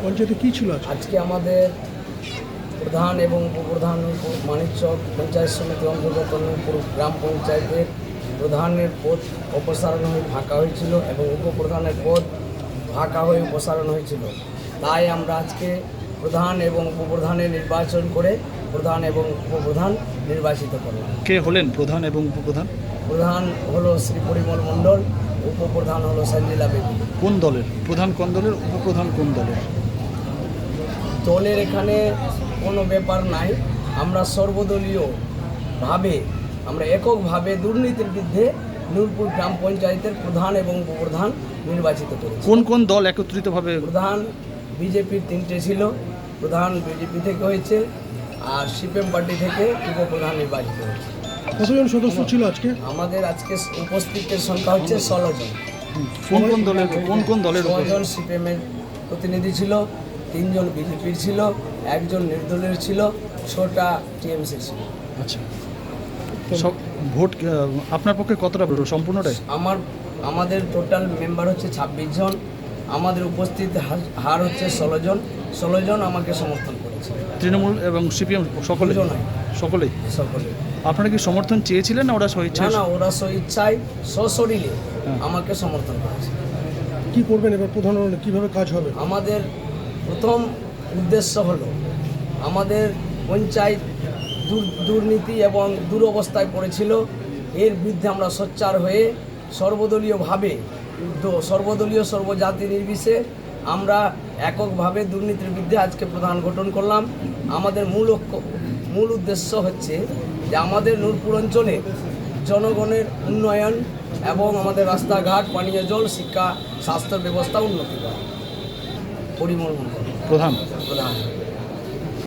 পঞ্চায়েতে কী ছিল আজকে? আজকে আমাদের প্রধান এবং উপপ্রধান মানিকচক পঞ্চায়েত সমিতি অন্তর্গত নূরপুর গ্রাম পঞ্চায়েতের প্রধানের পদ অপসারণ হয়ে ফাঁকা হয়েছিল এবং উপপ্রধানের পদ ফাঁকা হয়ে অপসারণ হয়েছিল। তাই আমরা আজকে প্রধান এবং উপপ্রধানের নির্বাচন করে প্রধান এবং উপপ্রধান নির্বাচিত করলাম। কে হলেন প্রধান এবং উপপ্রধান? প্রধান হলো শ্রী পরিমল মণ্ডল, উপপ্রধান হলো সঞ্জিলা বেবি। কোন দলের প্রধান, কোন দলের উপপ্রধান, কোন দলের? দলের এখানে কোনো ব্যাপার নাই। আমরা সর্বদলীয়ভাবে আমরা এককভাবে দুর্নীতির বিরুদ্ধে নূরপুর গ্রাম পঞ্চায়েতের প্রধান এবং উপপ্রধান নির্বাচিত করেছি। কোন কোন দল একত্রিতভাবে? প্রধান বিজেপির 3টে ছিল, প্রধান বিজেপি থেকে হয়েছে, আর সিপিএম পার্টি থেকে উপপ্রধান নির্বাচিত হয়েছে। কতজন সদস্য ছিল আজকে? আমাদের আজকে উপস্থিতের সংখ্যা হচ্ছে 16 জন। কোন কোন দলের, কোন কোন দলের? 6 জন সিপিএমের প্রতিনিধি ছিল, 3 জন বিজেপির ছিল, 1 জন নির্দলীয় ছিল, 6টা টিএমসি ছিল। আচ্ছা, সব ভোট আপনার পক্ষে কতটা সম্পূর্ণটাই? আমাদের টোটাল মেম্বার হচ্ছে 26 জন। আমাদের উপস্থিত হার হচ্ছে 16 জন। 16 জন আমাকে সমর্থন করেছে। তৃণমূল এবং সিপিএম সকলে? সকলেই। সকলে। আপনারা কি সমর্থন চেয়েছিলেন না ওরা স্বেচ্ছায়? না, ওরা স্বেচ্ছায় সশরীরে আমাকে সমর্থন করেছে। কি করবেন এবার প্রধান হলে, কিভাবে কাজ হবে? আমাদের প্রথম উদ্দেশ্য হলো আমাদের পঞ্চায়েত দুর্নীতি এবং দুরবস্থায় পড়েছিল, এর বিরুদ্ধে আমরা সোচ্চার হয়ে সর্বদলীয়ভাবে সর্বজাতি নির্বিশেষে আমরা এককভাবে দুর্নীতির বিরুদ্ধে আজকে প্রধান গঠন করলাম। আমাদের মূল উদ্দেশ্য হচ্ছে যে আমাদের নূরপুর অঞ্চলে জনগণের উন্নয়ন এবং আমাদের রাস্তাঘাট, পানীয় জল, শিক্ষা, স্বাস্থ্য ব্যবস্থা উন্নতি করা। পরিমল মণ্ডল প্রধান।